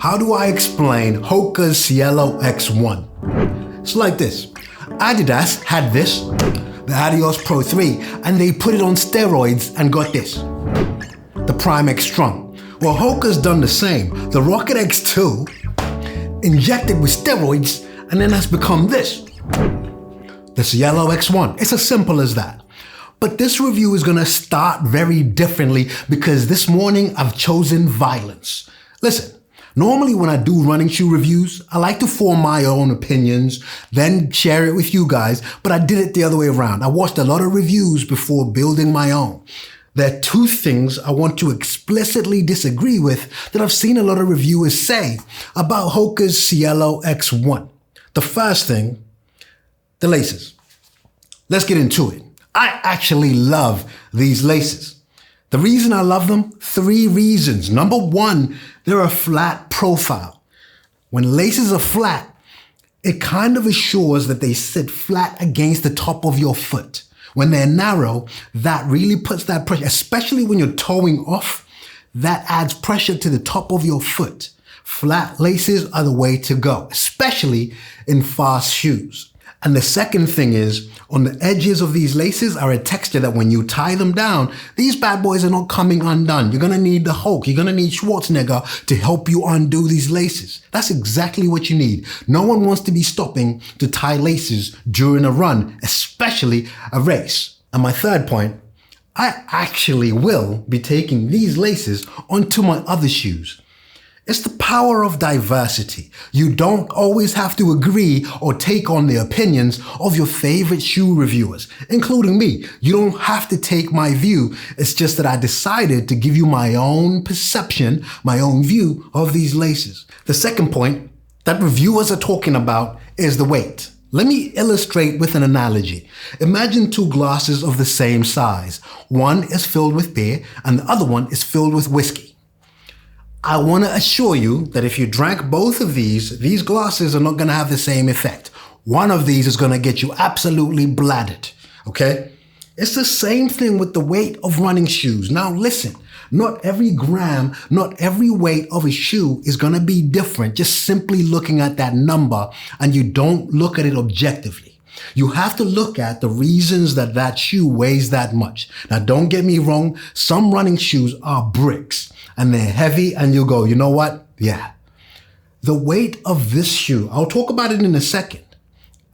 how do I explain HOKA Cielo X1? It's like this. Adidas had this, the Adios Pro 3, and they put it on steroids and got this, the Prime X Strong. Well, HOKA's done the same. The Rocket X2 injected with steroids and then has become this, the Cielo X1. It's as simple as that. But this review is gonna start very differently because this morning I've chosen violence. Listen, normally when I do running shoe reviews, I like to form my own opinions, then share it with you guys, but I did it the other way around. I watched a lot of reviews before building my own. There are two things I want to explicitly disagree with that I've seen a lot of reviewers say about HOKA's Cielo X1. The first thing, the laces. Let's get into it. I actually love these laces. The reason I love them, 3 reasons. Number 1, they're a flat profile. When laces are flat, it kind of assures that they sit flat against the top of your foot. When they're narrow, that really puts that pressure, especially when you're toeing off, that adds pressure to the top of your foot. Flat laces are the way to go, especially in fast shoes. And the second thing is, on the edges of these laces are a texture that when you tie them down, these bad boys are not coming undone. You're gonna need the Hulk, you're gonna need Schwarzenegger to help you undo these laces. That's exactly what you need. No one wants to be stopping to tie laces during a run, especially a race. And my third point, I actually will be taking these laces onto my other shoes. It's the power of diversity. You don't always have to agree or take on the opinions of your favorite shoe reviewers, including me. You don't have to take my view. It's just that I decided to give you my own perception, my own view of these laces. The second point that reviewers are talking about is the weight. Let me illustrate with an analogy. Imagine 2 glasses of the same size. One is filled with beer and the other one is filled with whiskey. I want to assure you that if you drank both of these glasses are not going to have the same effect. One of these is going to get you absolutely bladdered, okay? It's the same thing with the weight of running shoes. Now listen, not every gram, not every weight of a shoe is going to be different just simply looking at that number, and you don't look at it objectively. You have to look at the reasons that that shoe weighs that much. Now don't get me wrong, some running shoes are bricks. And they're heavy and you go, you know what? Yeah. The weight of this shoe, I'll talk about it in a second,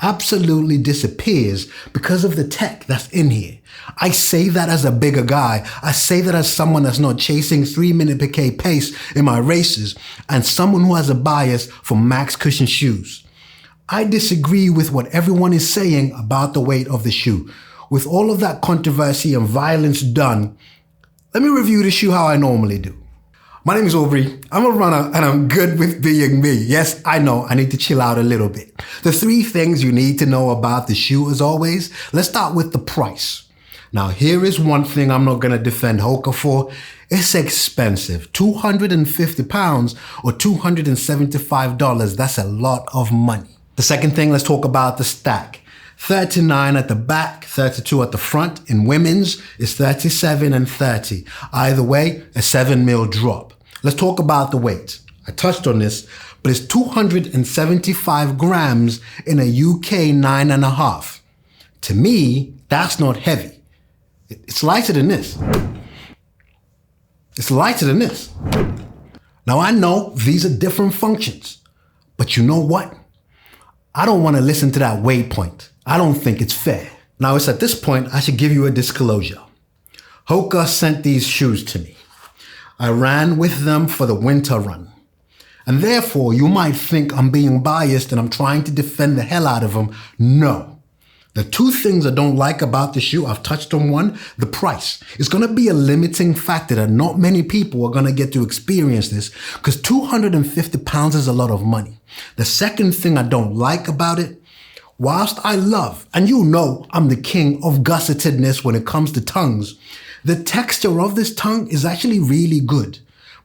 absolutely disappears because of the tech that's in here. I say that as a bigger guy. I say that as someone that's not chasing 3-minute per K pace in my races and someone who has a bias for max cushion shoes. I disagree with what everyone is saying about the weight of the shoe. With all of that controversy and violence done, let me review the shoe how I normally do. My name is Aubrey, I'm a runner and I'm good with being me. Yes, I know, I need to chill out a little bit. The 3 things you need to know about the shoe as always, let's start with the price. Now here is one thing I'm not gonna defend HOKA for. It's expensive, 250 pounds or $275, that's a lot of money. The second thing, let's talk about the stack. 39 at the back, 32 at the front. In women's, it's 37 and 30. Either way, a 7mm drop. Let's talk about the weight. I touched on this, but it's 275 grams in a UK 9.5. To me, that's not heavy. It's lighter than this. It's lighter than this. Now I know these are different functions, but you know what? I don't want to listen to that weight point. I don't think it's fair. Now it's at this point I should give you a disclosure. HOKA sent these shoes to me. I ran with them for the winter run. And therefore you might think I'm being biased and I'm trying to defend the hell out of them. No. The 2 things I don't like about the shoe, I've touched on one, the price. It's gonna be a limiting factor that not many people are gonna get to experience this because 250 pounds is a lot of money. The second thing I don't like about it, whilst I love, and you know I'm the king of gussetedness when it comes to tongues, the texture of this tongue is actually really good.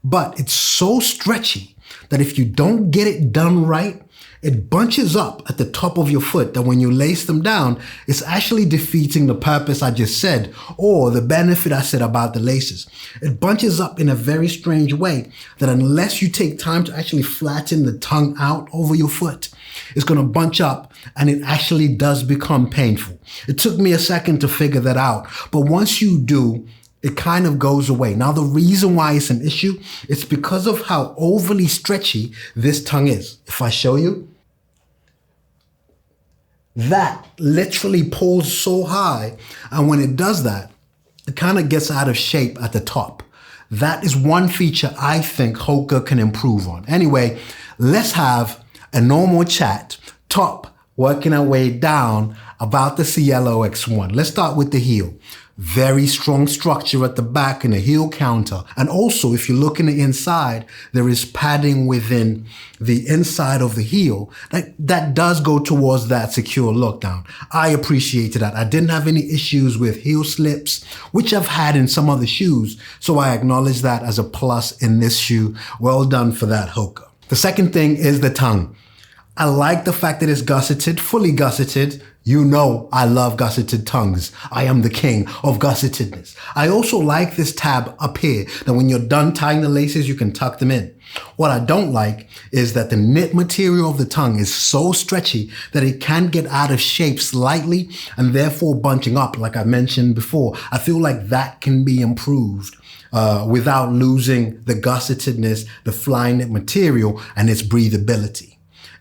but it's so stretchy that if you don't get it done right, it bunches up at the top of your foot that when you lace them down, it's actually defeating the purpose I just said, or the benefit I said about the laces. It bunches up in a very strange way that unless you take time to actually flatten the tongue out over your foot, it's going to bunch up and it actually does become painful. It took me a second to figure that out, but once you do, it kind of goes away. Now, the reason why it's an issue, it's because of how overly stretchy this tongue is. If I show you, that literally pulls so high, and when it does that, it kind of gets out of shape at the top. That is one feature I think HOKA can improve on. Anyway, let's have a normal chat, top working our way down about the Cielo X1. Let's start with the heel. Very strong structure at the back and a heel counter. And also, if you look in the inside, there is padding within the inside of the heel that does go towards that secure lockdown. I appreciated that. I didn't have any issues with heel slips, which I've had in some other shoes. So I acknowledge that as a plus in this shoe. Well done for that, HOKA. The second thing is the tongue. I like the fact that it's gusseted, fully gusseted. You know I love gusseted tongues. I am the king of gussetedness. I also like this tab up here, that when you're done tying the laces, you can tuck them in. What I don't like is that the knit material of the tongue is so stretchy that it can get out of shape slightly and therefore bunching up, like I mentioned before. I feel like that can be improved without losing the gussetedness, the fly knit material, and its breathability.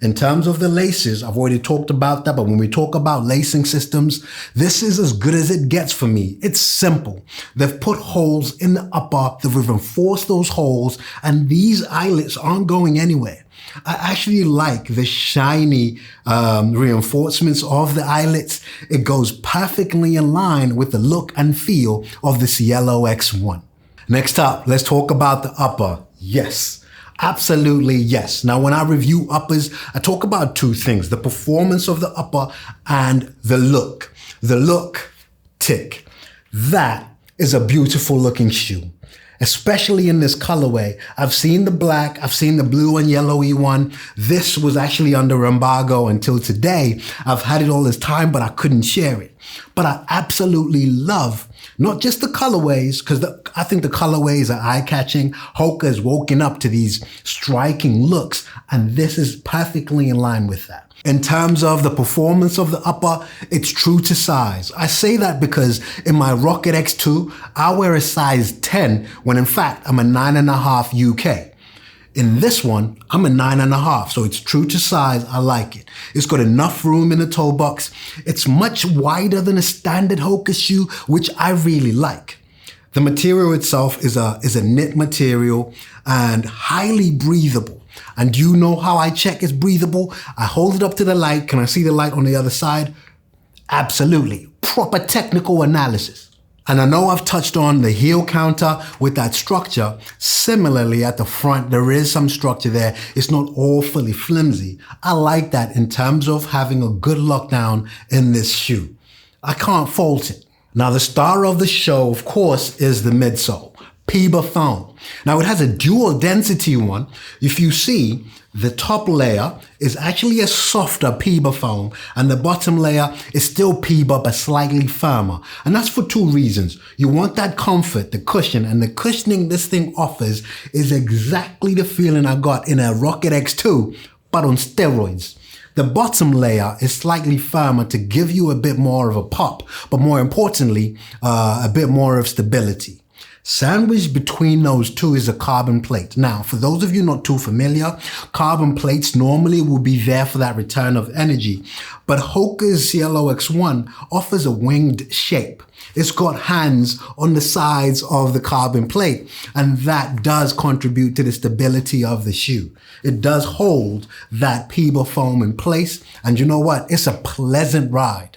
In terms of the laces, I've already talked about that, but when we talk about lacing systems, this is as good as it gets for me. It's simple. They've put holes in the upper, they've reinforced those holes, and these eyelets aren't going anywhere. I actually like the shiny reinforcements of the eyelets. It goes perfectly in line with the look and feel of the Cielo X1. Next up, let's talk about the upper. Yes. Absolutely, yes. Now, when I review uppers, I talk about two things, the performance of the upper and the look. The look, tick. That is a beautiful looking shoe, especially in this colorway. I've seen the black, I've seen the blue and yellowy one. This was actually under embargo until today. I've had it all this time, but I couldn't share it. But I absolutely love not just the colorways, because I think the colorways are eye-catching. HOKA has woken up to these striking looks, and this is perfectly in line with that. In terms of the performance of the upper, it's true to size. I say that because in my Rocket X2, I wear a size 10, when in fact I'm a 9.5 UK. In this one, I'm a 9.5, so it's true to size. I like it. It's got enough room in the toe box. It's much wider than a standard HOKA shoe, which I really like. The material itself is a knit material and highly breathable. And you know how I check it's breathable? I hold it up to the light. Can I see the light on the other side? Absolutely. Proper technical analysis. And I know I've touched on the heel counter with that structure. Similarly, at the front, there is some structure there. It's not all fully flimsy. I like that in terms of having a good lockdown in this shoe. I can't fault it. Now, the star of the show, of course, is the midsole, PEBA foam. Now, it has a dual density one. If you see, the top layer is actually a softer PEBA foam, and the bottom layer is still PEBA but slightly firmer. And that's for two reasons. You want that comfort, the cushion, and the cushioning this thing offers is exactly the feeling I got in a Rocket X2, but on steroids. The bottom layer is slightly firmer to give you a bit more of a pop, but more importantly, a bit more of stability. Sandwiched between those two is a carbon plate. Now, for those of you not too familiar, carbon plates normally will be there for that return of energy, but HOKA's Cielo X1 offers a winged shape. It's got hands on the sides of the carbon plate, and that does contribute to the stability of the shoe. It does hold that PEBA foam in place, and you know what? It's a pleasant ride.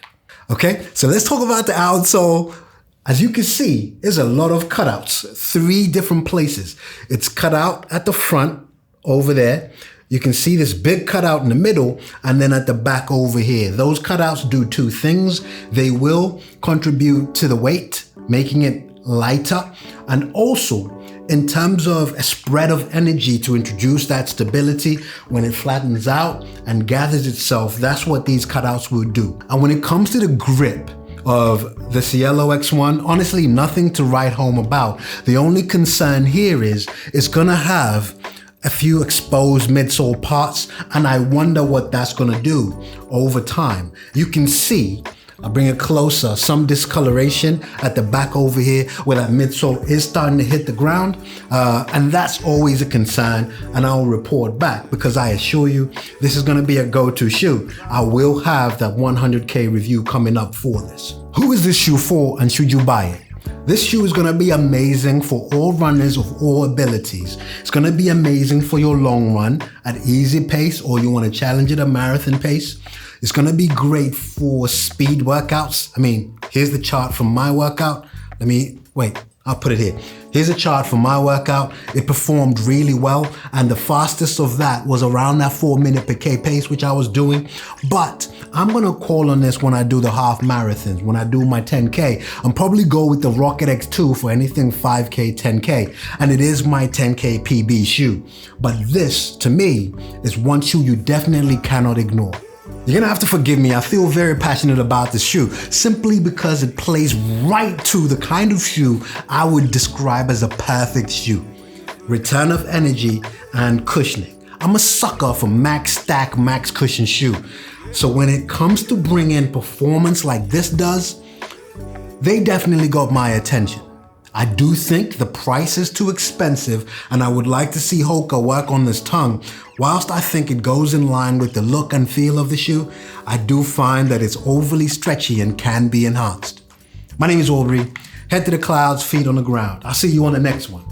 Okay, so let's talk about the outsole. As you can see, there's a lot of cutouts, 3 different places. It's cut out at the front over there. You can see this big cutout in the middle, and then at the back over here. Those cutouts do 2 things. They will contribute to the weight, making it lighter, and also In terms of a spread of energy to introduce that stability when it flattens out and gathers itself, that's what these cutouts will do. And when it comes to the grip of the Cielo X1, honestly, nothing to write home about. The only concern here is it's gonna have a few exposed midsole parts, and I wonder what that's gonna do over time. You can see, I'll bring it closer, some discoloration at the back over here where that midsole is starting to hit the ground, and that's always a concern, and I'll report back because I assure you this is gonna be a go-to shoe. I will have that 100K review coming up for this. Who is this shoe for and should you buy it? This shoe is gonna be amazing for all runners of all abilities. It's gonna be amazing for your long run at easy pace, or you wanna challenge it at marathon pace. It's gonna be great for speed workouts. I mean, here's the chart from my workout. I'll put it here. Here's a chart from my workout. It performed really well, and the fastest of that was around that 4 minute per K pace, which I was doing. But I'm gonna call on this when I do the half marathons, when I do my 10K. I'm probably go with the Rocket X2 for anything 5K, 10K, and it is my 10K PB shoe. But this, to me, is one shoe you definitely cannot ignore. You're gonna have to forgive me, I feel very passionate about this shoe simply because it plays right to the kind of shoe I would describe as a perfect shoe. Return of energy and cushioning. I'm a sucker for max stack, max cushion shoe. So when it comes to bringing performance like this does, they definitely got my attention. I do think the price is too expensive, and I would like to see HOKA work on this tongue. Whilst I think it goes in line with the look and feel of the shoe, I do find that it's overly stretchy and can be enhanced. My name is Aubrey. Head to the clouds, feet on the ground. I'll see you on the next one.